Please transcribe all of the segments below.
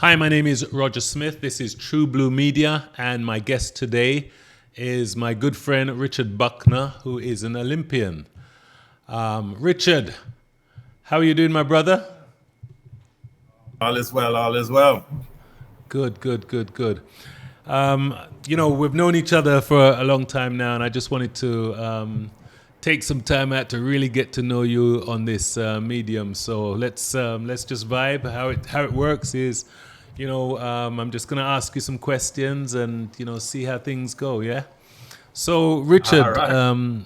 Hi, my name is Roger Smith. This is True Blue Media, and my guest today is my good friend Richard Bucknor, who is an Olympian. Richard, how are you doing, my brother? All is well, all is well. Good, good, good, good. We've known each other for a long time now, and I just wanted to take some time out to really get to know you on this medium. So let's just vibe. How it works is, I'm just gonna ask you some questions and see how things go. Yeah. So All Richard, right.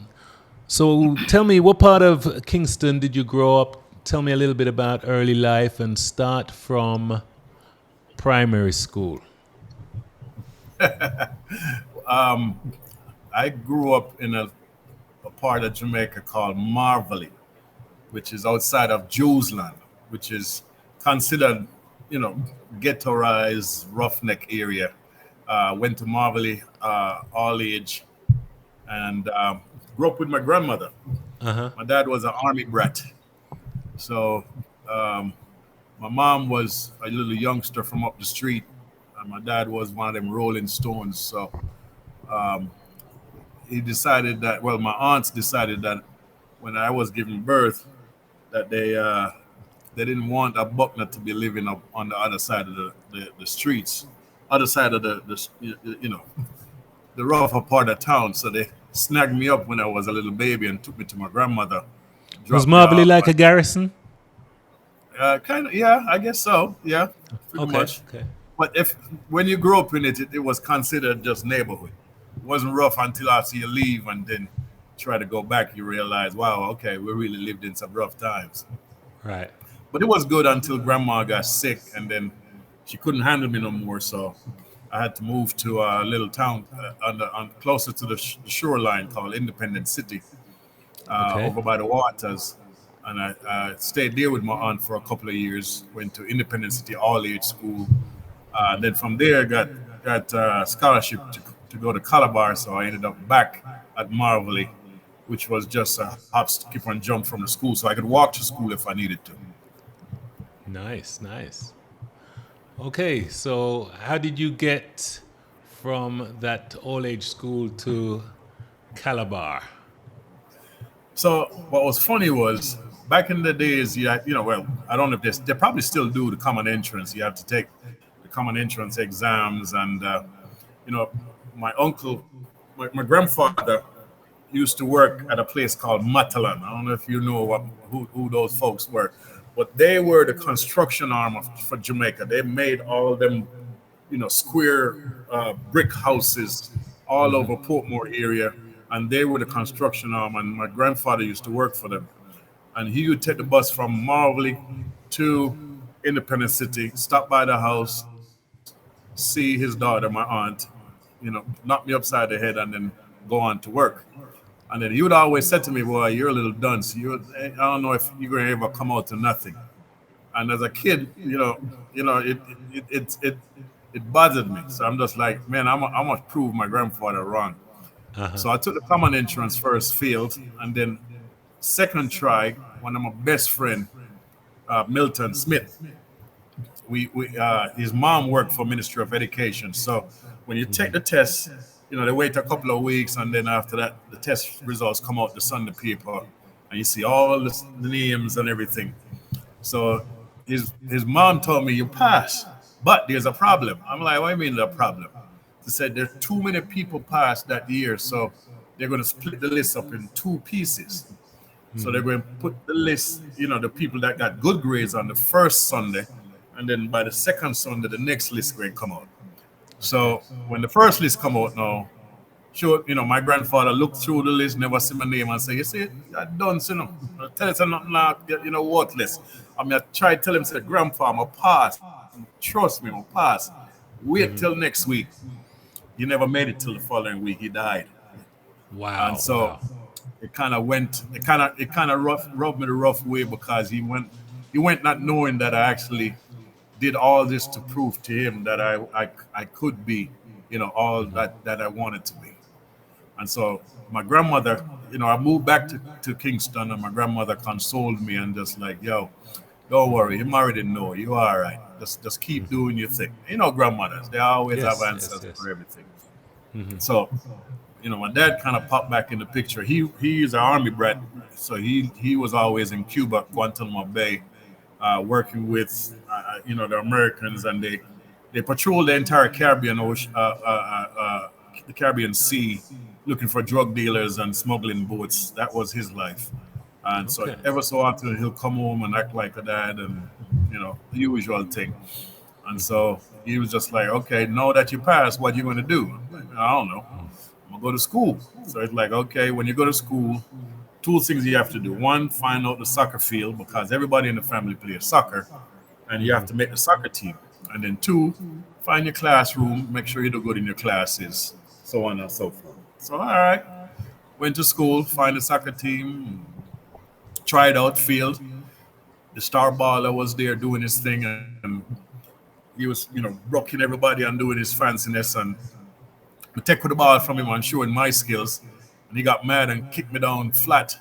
so tell me, what part of Kingston did you grow up? Tell me a little bit about early life and start from primary school. I grew up in a part of Jamaica called Marvelly, which is outside of Jewsland, which is considered, you know, ghettoized, roughneck area. Went to Marvelly all age and grew up with my grandmother. Uh huh. My dad was an army brat. So um, my mom was a little youngster from up the street, and my dad was one of them Rolling Stones. So he decided that, well, my aunts decided that when I was giving birth, that they didn't want a Buckner to be living up on the other side of the streets, other side of the rougher part of town. So they snagged me up when I was a little baby and took me to my grandmother, Was dropped me Marvelly off. like a garrison? Kind of, yeah, I guess so. Yeah, pretty Okay, much. okay. But if when you grow up in it, it was considered just neighborhood. It wasn't rough until after you leave and then try to go back. You realize, wow, okay, we really lived in some rough times. Right. But it was good until grandma got sick and then she couldn't handle me no more. So I had to move to a little town closer to the shoreline called Independent City, Okay. over by the waters. And I stayed there with my aunt for a couple of years. Went to Independent City all age school. Then from there, got scholarship to go to Calabar. So I ended up back at Marvelly, which was just a hop, skip, and jump from the school, so I could walk to school if I needed to. Nice, nice. Okay, so how did you get from that all age school to Calabar? So what was funny was back in the days, well, I don't know if they probably still do the common entrance. You have to take the common entrance exams, and you know, my uncle, my grandfather used to work at a place called Matalan. I don't know if you know who those folks were, but they were the construction arm for Jamaica. They made all them, square brick houses all over Portmore area, and they were the construction arm. And my grandfather used to work for them, and he would take the bus from Marvelly to Independence City, stop by the house, see his daughter, my aunt, knock me upside the head, and then go on to work. And then he would always say to me, "Boy, you're a little dunce. I don't know if you're gonna ever come out to nothing." And as a kid, it bothered me. So I'm just like, man, I must prove my grandfather wrong. Uh huh. So I took the common entrance first, failed, and then second try, one of my best friend, Milton Smith. His mom worked for Ministry of Education. So when you take the test, they wait a couple of weeks, and then after that, the test results come out the Sunday paper, and you see all the names and everything. So his mom told me you pass, but there's a problem. I'm like, what do you mean there's a problem? She said there's too many people passed that year, so they're going to split the list up in two pieces. So they're going to put the list, the people that got good grades on the first Sunday, and then by the second Sunday, the next list going to come out. Okay. So when the first list come out now, sure, my grandfather looked through the list, never see my name, and say, "You see, I done, tell us I'm not worthless." I mean, I tried to tell him, say, "Grandpa, I'm a pass. Trust me, I'm a pass. Wait till next week." He never made it till the following week. He died, and Wow, so wow. it kind of rubbed me the rough way because he went not knowing that I actually did all this to prove to him that I could be, all that I wanted to be. And so my grandmother, I moved back to Kingston, and my grandmother consoled me and just like, yo, Don't worry, him already know you all right. Just keep Hmm. doing your thing. You know, grandmothers, they always have Yes, yes, answers yes. for everything. Hmm. So, my dad kind of popped back in the picture. He is an army brat, so he was always in Cuba, Guantanamo Bay, working with the Americans, and they patrolled the entire Caribbean Ocean, the Caribbean Sea, looking for drug dealers and smuggling boats. That was his life. And so Okay. ever so often he'll come home and act like a dad, and the usual thing. And Hmm. so he was just like, okay, now that you passed, what you going to do? I'm like, I don't know. I'm going to go to school. So it's like, okay, when you go to school, two things you have to do. One, find out the soccer field because everybody in the family plays soccer, and you have Hmm. to make the soccer team. And then two, find your classroom, make sure you do good in your classes, so on and so forth. So, all right, went to school, find the soccer team, tried out field. The star baller was there doing his thing, and he was, rocking everybody and doing his fanciness. And I take the ball from him and showing my skills, and he got mad and kicked me down flat.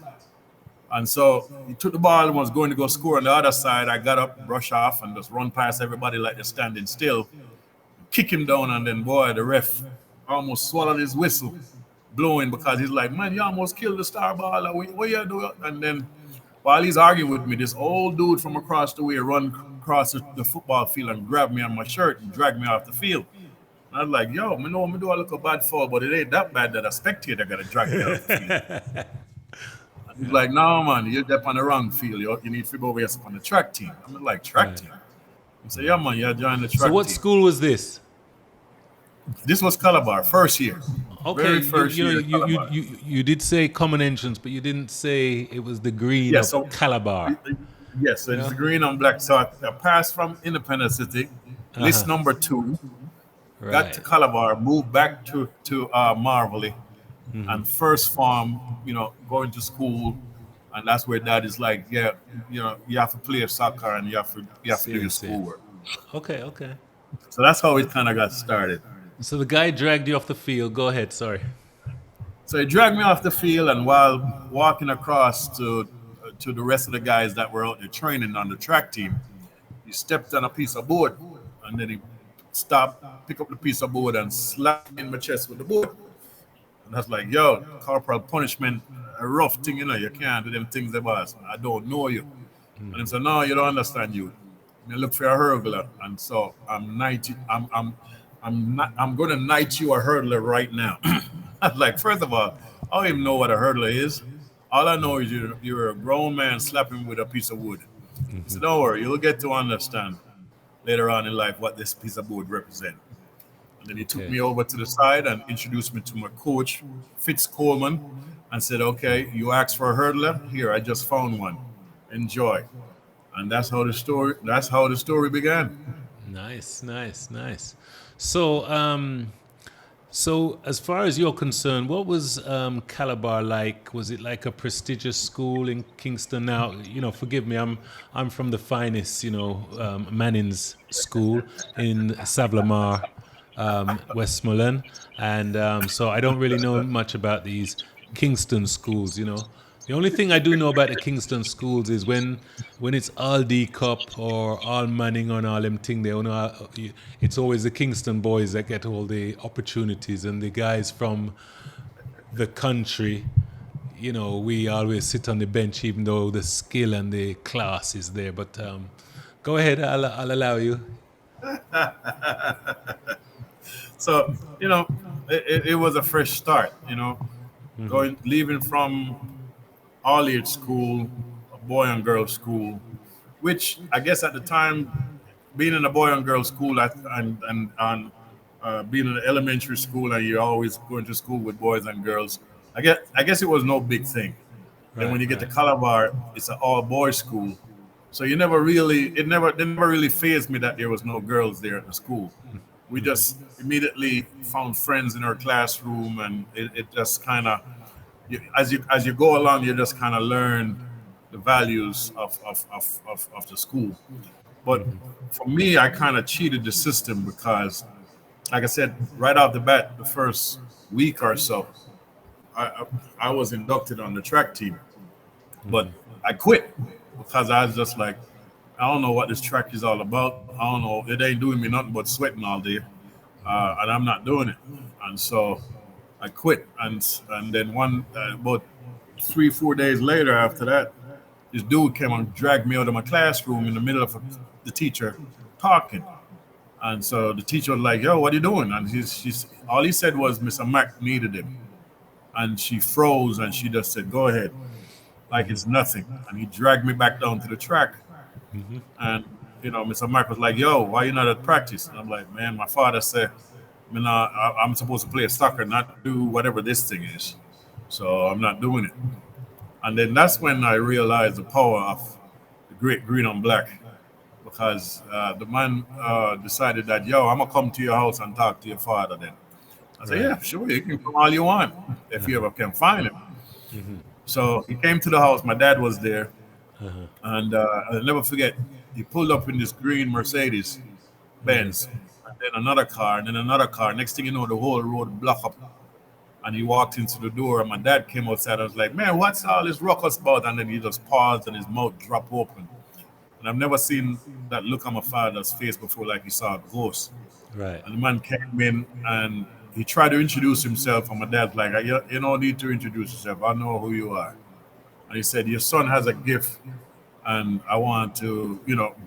And so he took the ball and was going to go score on the other side. I got up, brush off, and just run past everybody like they're standing still, kick him down, and then boy, the ref almost swallowed his whistle, blowing because he's like, "Man, you almost killed the star baller. What you do?" And then while he's arguing with me, this old dude from across the way run across the football field and grabbed me on my shirt and dragged me off the field. And I was like, yo, me know me do a look a bad fall, but it ain't that bad that a spectator gotta drag me off the field. And he's like, no man, you're up on the wrong field. You need to go over here on the track team. I'm like, track Right. team? He said, yeah man, you're joining the So track what team. school was this? This was Calabar, first year. Okay, Very you first you know year you Calabar. you you did say common entrance, but you didn't say it was the green Yeah, of so Calabar. yes, so You it's know? the green and black. So I passed from Independence City, Uh list huh. number 2, got to Right. Calabar, moved back to Marvelly, and first farm, going to school, and that's where dad is like, yeah, you have to play soccer and you have to do your Seriously. schoolwork. Okay. Okay. So that's how it kind of got started. So the guy dragged you off the field. Go ahead. Sorry. So he dragged me off the field, and while walking across to the rest of the guys that were out there training on the track team, he stepped on a piece of board, and then he stopped, pick up the piece of board, and slapped me in my chest with the board. And I was like, yo, corporal punishment, a rough thing, you can't do them things, the boss. I don't know you. And he said, no, you don't understand you. I look for a hurdler. And so I'm 90, I'm gonna knight you a hurdler right now. I was like, first of all, I don't even know what a hurdler is. All I know is you're a grown man slapping with a piece of wood. He said, don't worry, you'll get to understand later on in life what this piece of wood represents. And then he took Okay. me over to the side and introduced me to my coach, Fitz Coleman, and said, okay, you asked for a hurdler? Here, I just found one. Enjoy. And that's how the story began. Nice. Nice. Nice. So so as far as you're concerned, what was Calabar like? Was it like a prestigious school in Kingston? Now, forgive me, I'm from the finest, Manning's School in Savlamar, Westmoreland, and so I don't really know much about these Kingston schools. The only thing I do know about the Kingston schools is when it's all D Cup or all Manning on all them thing, it's always the Kingston boys that get all the opportunities, and the guys from the country, we always sit on the bench, even though the skill and the class is there. But go ahead, I'll allow you. So, it was a fresh start, leaving from all age school, a boy and girl school, which I guess at the time, being in a boy and girl school and being in an elementary school, and you're always going to school with boys and girls, I guess it was no big thing. Then when Right, you get to right. Calabar, it's an all boys school. So you never really they never really phased me that there was no girls there at the school. We just immediately found friends in our classroom, and it just kind of, as you go along, you just kind of learn the values of the school. But for me, I kind of cheated the system because, like I said, right off the bat, the first week or so, I, I, I was inducted on the track team, but I quit because I was just like, I don't know what this track is all about. I don't know. It ain't doing me nothing but sweating all day, and I'm not doing it. And so I quit. And then about 3 4 days later after that, this dude came and dragged me out of my classroom in the middle of the teacher talking. And so the teacher was like, "Yo, what are you doing?" And she's all he said was, "Mr. Mac needed him." And she froze and she just said, "Go ahead," like it's nothing. And he dragged me back down to the track. And Mr. Mike was like, "Yo, why you not at practice?" And I'm like, "Man, my father said, I'm supposed to play soccer, not do whatever this thing is. So I'm not doing it." And then that's when I realized the power of the great green and black, because the man decided that, "Yo, I'm gonna come to your house and talk to your father." Then I said, Right. "Yeah, sure, you can come all you want if you ever can find him." Mm-hmm. So he came to the house. My dad was there. Uh-huh. And I'll never forget, he pulled up in this green Mercedes Benz, and then another car, and then another car. Next thing you know, the whole road blocked up. And he walked into the door, and my dad came outside. I was like, "Man, what's all this ruckus about?" And then he just paused, and his mouth dropped open. And I've never seen that look on my father's face before, like he saw a ghost. Right. And the man came in, and he tried to introduce himself, and my dad's like, "You don't need to introduce yourself. I know who you are." And he said, "Your son has a gift, and I want to,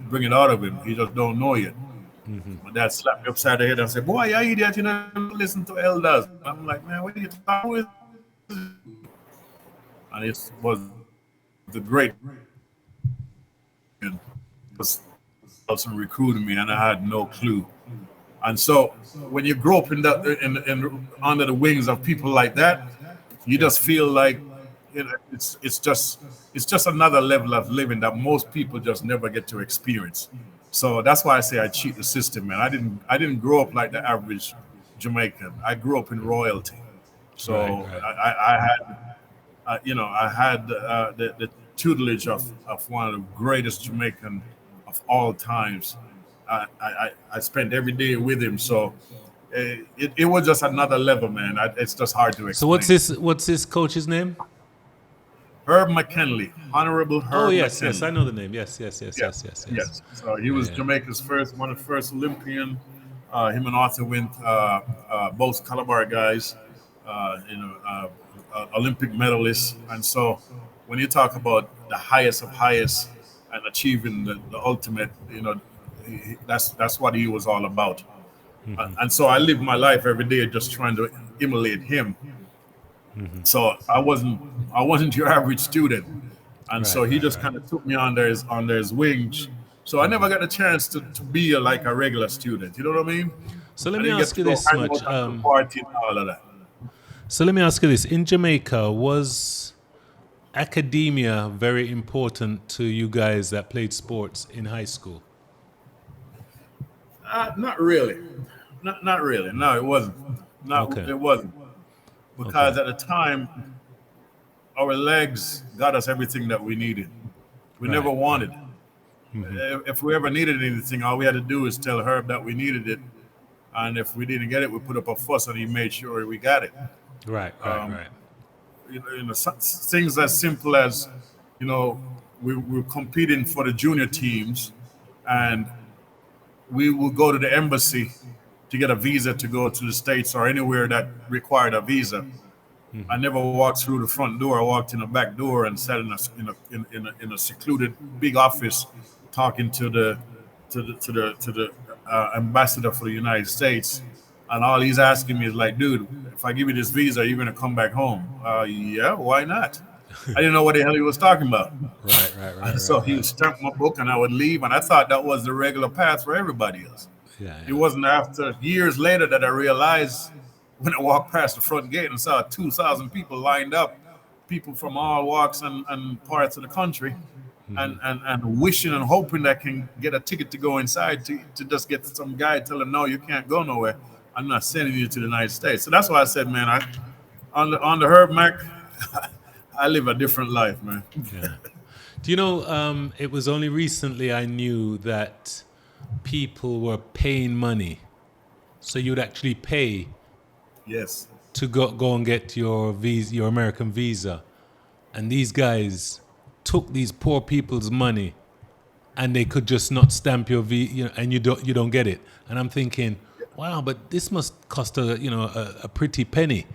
bring it out of him. He just don't know yet." My dad slapped me upside the head and said, "Boy, you idiot, you never listen to elders." I'm like, "Man, what are you talking with?" And it was the great was also recruiting me, and I had no clue. And so when you grow up in under the wings of people like that, you Yeah. just feel like it's just another level of living that most people just never get to experience. So that's why I say I cheat the system, man. I didn't grow up like the average Jamaican. I grew up in royalty. Right. So Right. I had the tutelage of one of the greatest Jamaican of all times. I spent every day with him, so it was just another level, man. It's just hard to So what's explain. this? What's this coach's name? Herb McKinley, Honorable Oh Herb yes, yes, I McKinley. know the name. Yes, yes, yes, yes, Yes, yes, yes. yes. So he Yeah, was yeah. Jamaica's one of the first Olympian. Him and Arthur went both Calabar guys, Olympic medalists. And so when you talk about the highest of highest and achieving the ultimate, that's what he was all about. And so I live my life every day just trying to emulate him. So I wasn't your average student, and Right, so he right, just right. kind of took me under his wings. So I never got a chance to be like a regular student. You know what I mean? So let I me didn't get ask to you go this hang much. out and go party and all of that. So let me ask you this: in Jamaica, was academia very important to you guys that played sports in high school? Not really, not really. No, it wasn't. Not Okay, it wasn't okay, because at the time our legs got us everything that we needed. We never right, right. wanted. If we ever needed anything, all we had to do is tell Herb that we needed it, and if we didn't get it, we put up a fuss, and he made sure we got it. Right, right, Um, right. things as simple as, you know, we were competing for the junior teams, and we would go to the embassy to get a visa to go to the States or anywhere that required a visa. I never walked through the front door. I walked in the back door and sat in a secluded big office, talking to the ambassador for the United States, and all he's asking me is like, "Dude, if I give you this visa, are you gonna come back home?" Yeah, why not? I didn't know what the hell he was talking about. Right, right, right, And so right, he would right. stamp my book, and I would leave, and I thought that was the regular path for everybody else. Yeah, It yeah. wasn't after years later that I realized when I walked past the front gate and saw 2,000 people lined up, people from all walks and parts of the country, and wishing and hoping that I can get a ticket to go inside to just get some guy tell them, "No, you can't go nowhere. I'm not sending you to the United States." So that's why I said, man, on the Herb Mac, I live a different life, man. Yeah. Do you know? It was only recently I knew that people were paying money, so you'd actually pay Yes. to go and get your visa, your American visa, and these guys took these poor people's money and they could just not stamp your and you don't get it. And I'm thinking, wow, but this must cost a pretty penny.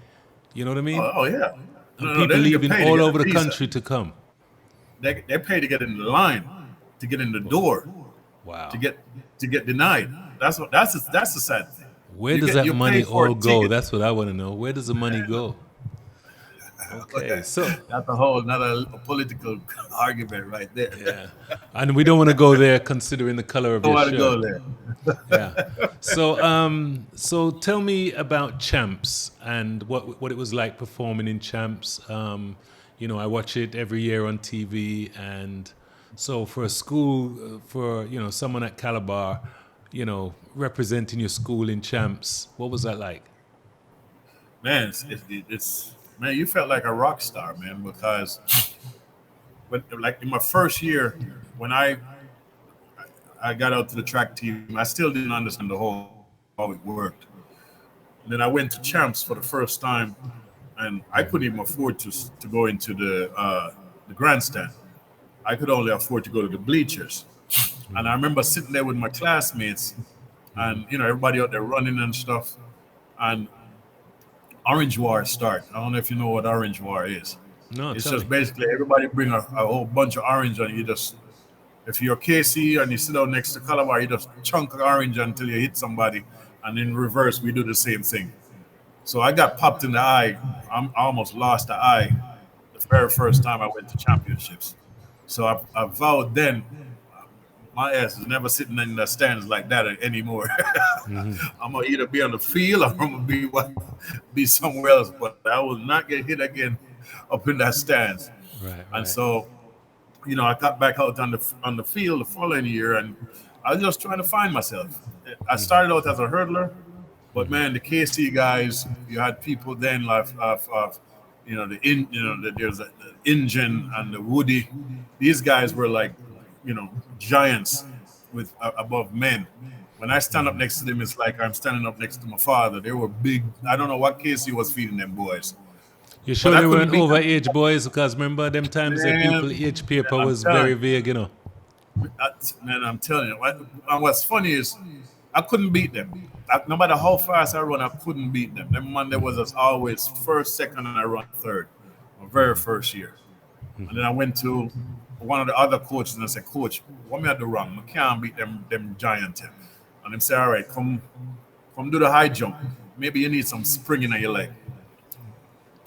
You know what I mean? Oh yeah. And No, they people didn't get leaving paid to all get a over the visa. country to come. They pay to get in the line, to get in the door, to Wow. get to get denied. That's the sad thing. Where does that You pay money for a all go? ticket. That's what I want to know. Where does the money go? Okay, so That's a whole another political argument right there. yeah, and we don't want to go there considering the color of Don't your want to go shirt. there. Yeah. So tell me about Champs and what it was like performing in Champs. I watch it every year on TV, and so for a school, for someone at Calabar, representing your school in Champs, what was that like? Man, it's man, you felt like a rock star, man, because like in my first year when I got out to the track team, I still didn't understand the whole how it worked. And then I went to champs for the first time, and I couldn't even afford to go into the grandstand. I could only afford to go to the bleachers. And I remember sitting there with my classmates, and everybody out there running and stuff. And Orange War start. I don't know if you know what Orange War is. No, It's tell just me. basically everybody bring a whole bunch of orange, and you just, if you're KC and you sit down next to Calabar, you just chunk orange until you hit somebody, and in reverse we do the same thing. So I got popped in the eye. I almost lost the eye the very first time I went to championships. So I vowed then my ass is never sitting in the stands like that anymore. I'm gonna either be on the field or I'm gonna be somewhere else. But I will not get hit again up in that stands. Right, And right. so, I got back out on the field the following year, and I was just trying to find myself. I started out as a hurdler, but man, the KC guys, you had people then of there's the Engine and the Woody. These guys were like, giants with above men. When I stand up next to them, it's like I'm standing up next to my father. They were big. I don't know what KC was feeding them boys, You but sure I they couldn't weren't beat them. overage boys? Because remember them times that Man, people age paper I'm was very telling vague. Man, I'm telling you. And what's funny is I couldn't beat them. No matter how fast I run, I couldn't beat them. Them man, there was as always first, second, and I run third. My very first year. And then I went to one of the other coaches and I said, Coach, what me I do wrong? I can't beat them giant them. And them say, all right, come do the high jump. Maybe you need some spring in your leg.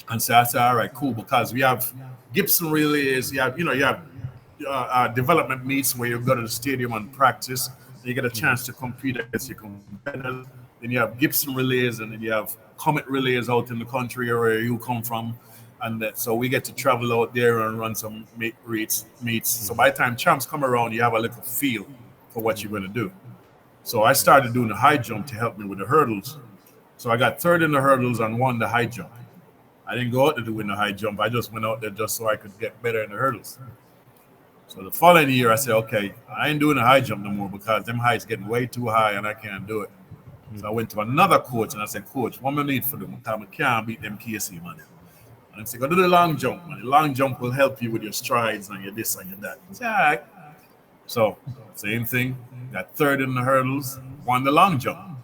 And so I said, all right, cool, because we have Gibson relays, you have development meets where you go to the stadium and practice. And you get a chance to compete against your competitors. Then you have Gibson relays, and then you have Comet relays out in the country where you come from. And so we get to travel out there and run some meets. So by the time champs come around, you have a little feel for what you're going to do. So I started doing the high jump to help me with the hurdles. So I got third in the hurdles and won the high jump. I didn't go out there to win the high jump. I just went out there just so I could get better in the hurdles. So the following year, I said, okay, I ain't doing the high jump no more because them heights getting way too high and I can't do it. So I went to another coach and I said, Coach, what do I need for them? I can't beat them KC, man. And I said, go do the long jump, man. The long jump will help you with your strides and your this and your that. I said, all right. So same thing. Got third in the hurdles, won the long jump.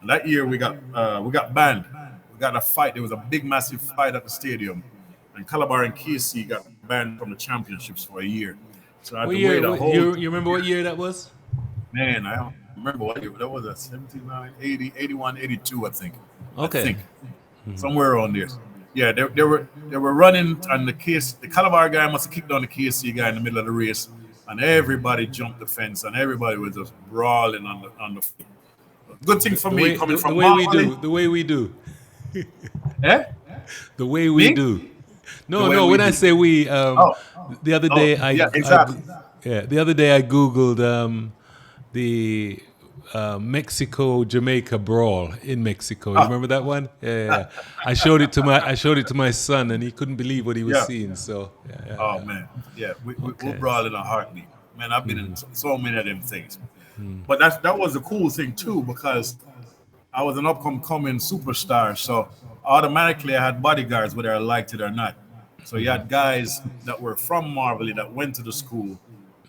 And that year we got banned. We got a fight. There was a big, massive fight at the stadium, and Calabar and KC got banned from the championships for a year. So I had What to wait year? a whole You remember what year that was? man. I don't remember what year. That was a 79, 80, 81, 82, I think. I Okay. think somewhere around there. Yeah, they were running, and the Calabar guy must have kicked down the KC guy in the middle of the race, and everybody jumped the fence, and everybody was just brawling on the field. Good thing for The me way coming the from way we Marley. do, the way we do, Eh? the way we Me? do. The No, way no. we When I do. say we, Oh, the other oh, day yeah, exactly. the other day I googled the Mexico Jamaica brawl in Mexico. You Oh, remember that one? Yeah, yeah, yeah. I showed it to my son, and he couldn't believe what he was yeah. seeing. So yeah, yeah, Oh yeah. man, yeah. We'll Okay. brawl in a heartbeat. Man, I've been in so many of them things. But that was a cool thing too because I was an upcoming superstar, so automatically I had bodyguards whether I liked it or not. So you had guys that were from Marley that went to the school,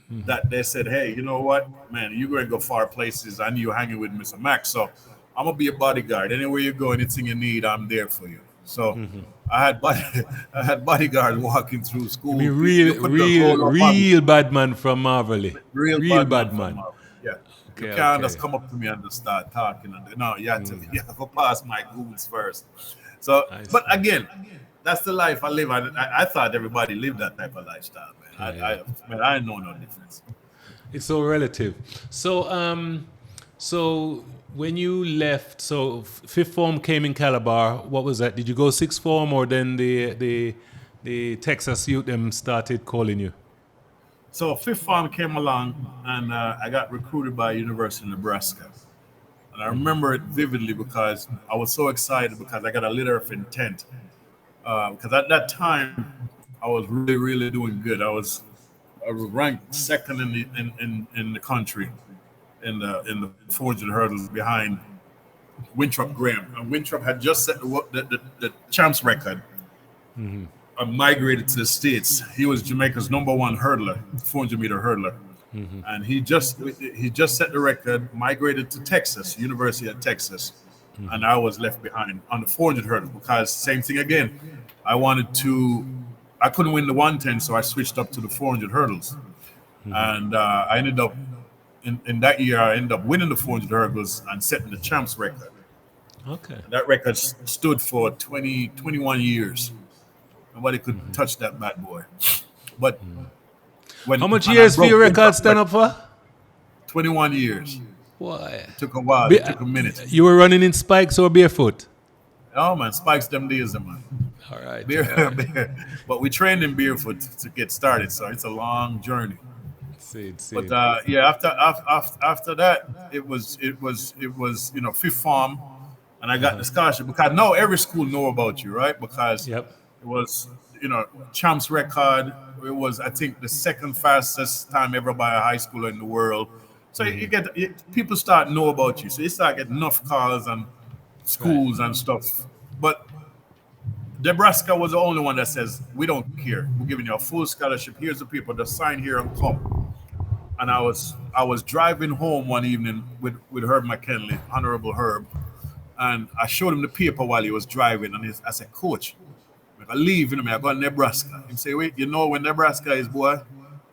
that they said, hey, you know what, man, you're going to go far places. I knew you're hanging with Mr. Max, so I'm gonna be a bodyguard. Anywhere you go, anything you need, I'm there for you. So I had body, I had bodyguards walking through You school. mean You real, couldn't just real, roll up on me. real bad man from Marvelly? Real Real bad man bad from man. Marvel. Yeah. You Okay, can't just okay. come up to me and just start talking. And no, you have to pass my goods first. So, I but see. again, that's the life I live. I thought everybody lived that type of lifestyle, man. Yeah. I know no difference. It's so relative. So when you left, so fifth form came in Calabar. What was that? Did you go sixth form, or then the Texas youth them started calling you? So fifth farm came along, and I got recruited by University of Nebraska. And I remember it vividly because I was so excited because I got a letter of intent. Because at that time, I was really, really doing good. I was ranked second in the country in the 400 hurdles behind Winthrop Graham. And Winthrop had just set the champs record. Migrated to the States. He was Jamaica's number one hurdler, 400-meter hurdler. And he just set the record, migrated to Texas, University of Texas, and I was left behind on the 400 hurdle because same thing again. I wanted to, I couldn't win the 110, so I switched up to the 400 hurdles, and I ended up in that year. I ended up winning the 400 hurdles and setting the champs record. Okay. That record stood for 21 years. Nobody could touch that bad boy. But when How much and I years for broke your record Winthrop stand up for? 21 years. Why? Took a while. Be- It took a minute. You were running in spikes or barefoot? Oh man, spikes them days, man. All right. But we trained in barefoot to get started, so it's a long journey. See, But see. yeah, after that, it was fifth form, and I got the scholarship because now every school know about you, right? Because Yep. it was champs record. It was, I think, the second fastest time ever by a high schooler in the world. So people start know about you. So you start getting enough calls and Right. schools and stuff. But Nebraska was the only one that says we don't care. We're giving you a full scholarship. Here's the people. Just sign here and come. And I was driving home one evening with Herb McKinley, Honorable Herb, and I showed him the paper while he was driving, and I said, Coach, I leave, I go to Nebraska. He say, wait, you know where Nebraska is, boy?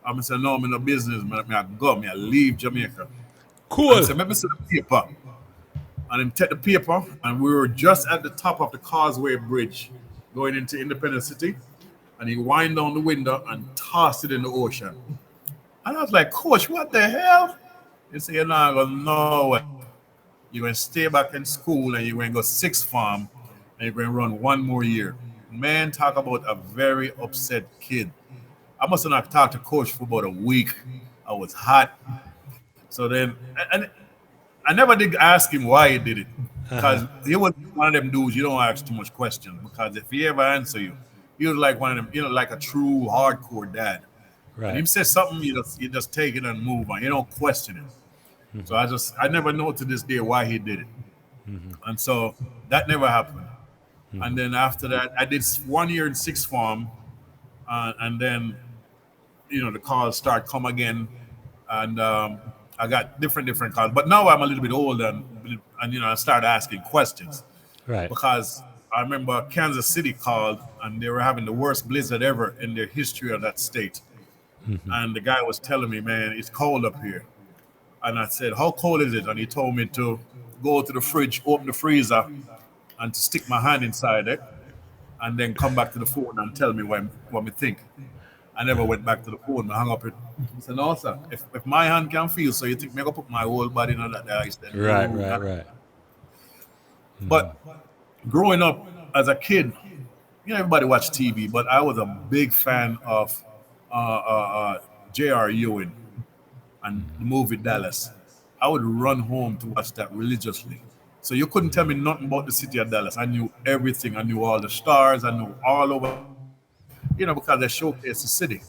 I say, no, I'm in no business, man. I leave Jamaica. And he Cool. said, let me see the paper. And him take the paper, and we were just at the top of the Causeway Bridge going into Independence City, and he wind down the window and tossed it in the ocean. And I was like, Coach, what the hell? He said, you're not going nowhere. You're going to stay back in school, and you're going to go sixth form, and you're going to run one more year. Man, talk about a very upset kid. I must have not talked to coach for about a week. I was hot. So then, and I never did ask him why he did it. Because he was one of them dudes you don't ask too much questions. Because if he ever answer you, he was like one of them, like a true hardcore dad. When he Right. says something, you just take it and move on. You don't question it. So I never know to this day why he did it. And so that never happened. And then after that, I did 1 year in sixth form, and then the calls start come again, and I got different calls. But now I'm a little bit older, and I started asking questions Right. because I remember Kansas City called, and they were having the worst blizzard ever in the history of that state. And the guy was telling me, man, it's cold up here. And I said, how cold is it? And he told me to go to the fridge, open the freezer, and to stick my hand inside it, and then come back to the phone and tell me what me think. I never went back to the phone. I hung up it. He said, no, sir. If my hand can feel, so you think me gonna put my whole body in that ice? Then Right. no, Right. not. Right. But growing up as a kid, everybody watched TV, but I was a big fan of J.R. Ewing and the movie Dallas. I would run home to watch that religiously. So you couldn't tell me nothing about the city of Dallas. I knew everything. I knew all the stars. I knew all over, because they showcased the city.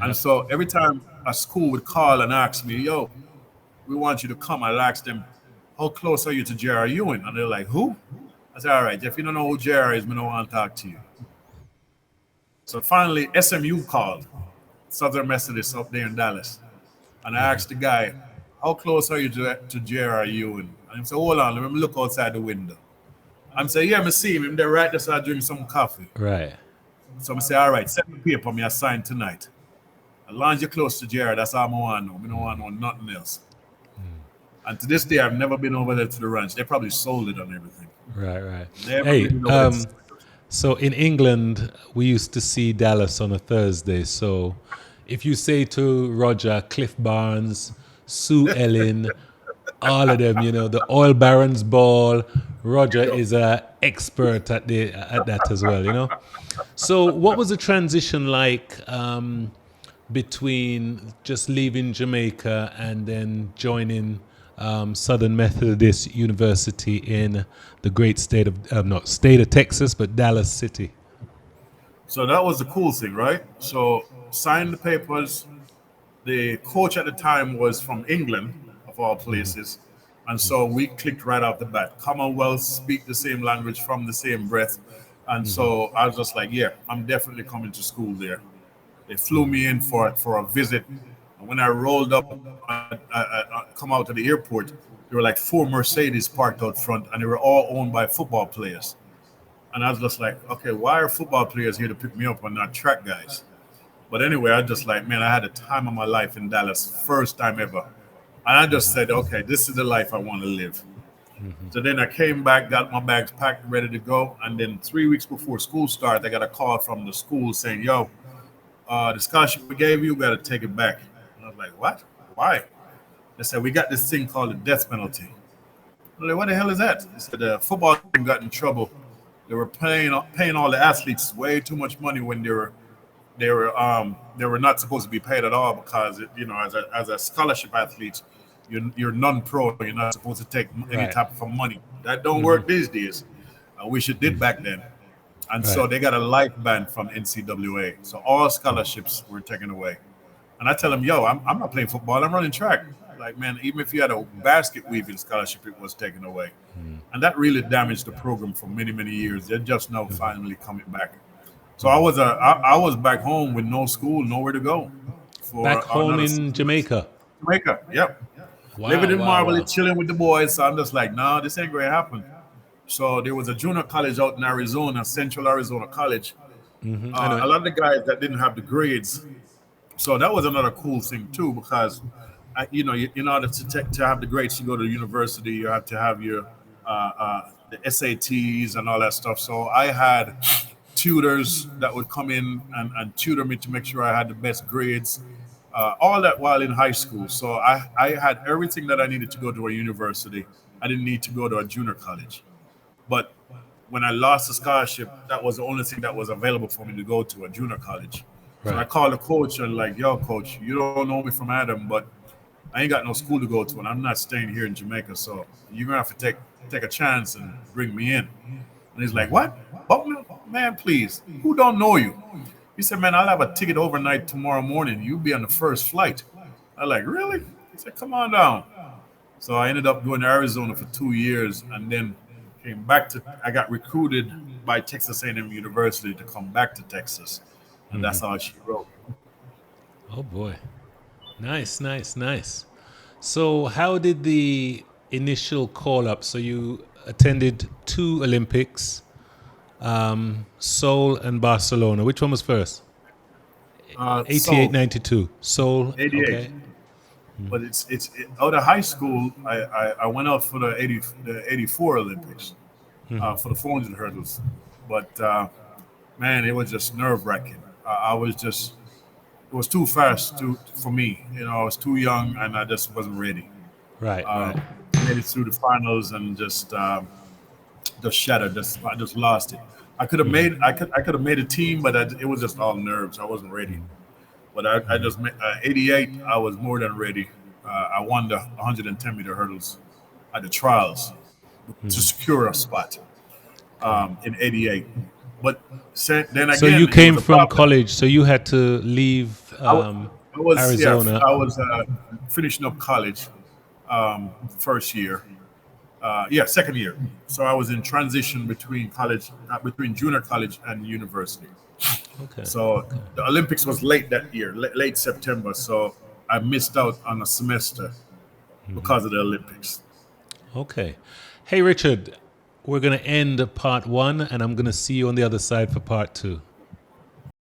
And Yep. so every time a school would call and ask me, yo, we want you to come, I'd ask them, how close are you to J.R. Ewing? And they're like, who? I said, all right, if you don't know who J.R. is, I don't want to talk to you. So finally, SMU called. Southern Methodist up there in Dallas. And I asked the guy, how close are you to JRU? And he said, hold on, let me look outside the window. I'm saying, yeah, I see him. They're right there, so I drink some coffee. Right. So I say, all right, send the paper me assign tonight. As long as you're close to JR, that's all I want to know. I don't want to know nothing else. And to this day, I've never been over there to the ranch. They probably sold it and everything. Right, right. Never Hey, been over there. so in England, we used to see Dallas on a Thursday. So if you say to Roger, Cliff Barnes, Sue Ellen, all of them, the Oil Barons Ball, Roger is a expert at that as well. So what was the transition like between just leaving Jamaica and then joining Southern Methodist University in the great state of not state of Texas, but Dallas City? So that was the cool thing, right? So signed the papers. The coach at the time was from England, of all places. And so we clicked right off the bat. Commonwealth, speak the same language from the same breath. And so I was just like, yeah, I'm definitely coming to school there. They flew me in for a visit. And when I rolled up, come out to the airport, there were like 4 Mercedes parked out front, and they were all owned by football players. And I was just like, okay, why are football players here to pick me up and not track guys? But anyway, I just like, man, I had the time of my life in Dallas, first time ever. And I just said, okay, this is the life I want to live. So then I came back, got my bags packed, ready to go. And then 3 weeks before school started, I got a call from the school saying, yo, the scholarship we gave you, got to take it back. And I was like, what? Why? They said, we got this thing called the death penalty. I'm like, what the hell is that? They said the football team got in trouble. They were paying all the athletes way too much money when they were not supposed to be paid at all because as a scholarship athlete, you're non-pro. You're not supposed to take any type of money. That don't work these days. I wish it did back then. And so they got a life ban from NCAA. So all scholarships were taken away. And I tell them, yo, I'm not playing football. I'm running track. Like, man, even if you had a basket weaving scholarship, it was taken away. And that really damaged the program for many, many years. They're just now finally coming back. So I was back home with no school, nowhere to go. Back home in Jamaica. Jamaica, yep. Wow, Living in Marley, wow. chilling with the boys. So I'm just like, nah, this ain't going to happen. So there was a junior college out in Arizona, Central Arizona College. A lot of the guys that didn't have the grades. So that was another cool thing too, because in order to have the grades, you go to university, you have to have your the SATs and all that stuff. So I had tutors that would come in and tutor me to make sure I had the best grades. All that while in high school. So I had everything that I needed to go to a university. I didn't need to go to a junior college. But when I lost the scholarship, that was the only thing that was available for me to go to a junior college. So I called the coach and like, yo, coach, you don't know me from Adam, but I ain't got no school to go to, and I'm not staying here in Jamaica. So you're gonna have to take a chance and bring me in. And he's like, what? Bucknor? Man, please. Who don't know you? He said, man, I'll have a ticket overnight tomorrow morning. You'll be on the first flight. I'm like, really? He said, come on down. So I ended up going to Arizona for 2 years, and then came back I got recruited by Texas A&M University to come back to Texas. And that's how she wrote. Oh boy. Nice, nice, nice. So how did the initial call up? So you attended 2 Olympics, Seoul and Barcelona. Which one was first? 88, 92. Seoul. 88. Okay. But it's out of high school. I went out for the 84 Olympics for the 400 hurdles, but man, it was just nerve wracking. It was too fast for me. I was too young and I just wasn't ready. Right. Made it through the finals and just shattered. I just lost it. I could have made a team, but it was just all nerves. I wasn't ready. But I just 88. I was more than ready. I won the 110 meter hurdles at the trials to secure a spot in 88. But then again, so you came from college, so you had to leave Arizona. Yeah, I was finishing up college first year, Yeah, second year. So I was in transition between college, between junior college and university. Okay. So Okay. the Olympics was late that year, late September. So I missed out on a semester because of the Olympics. Okay. Hey, Richard, we're going to end part one, and I'm going to see you on the other side for part two.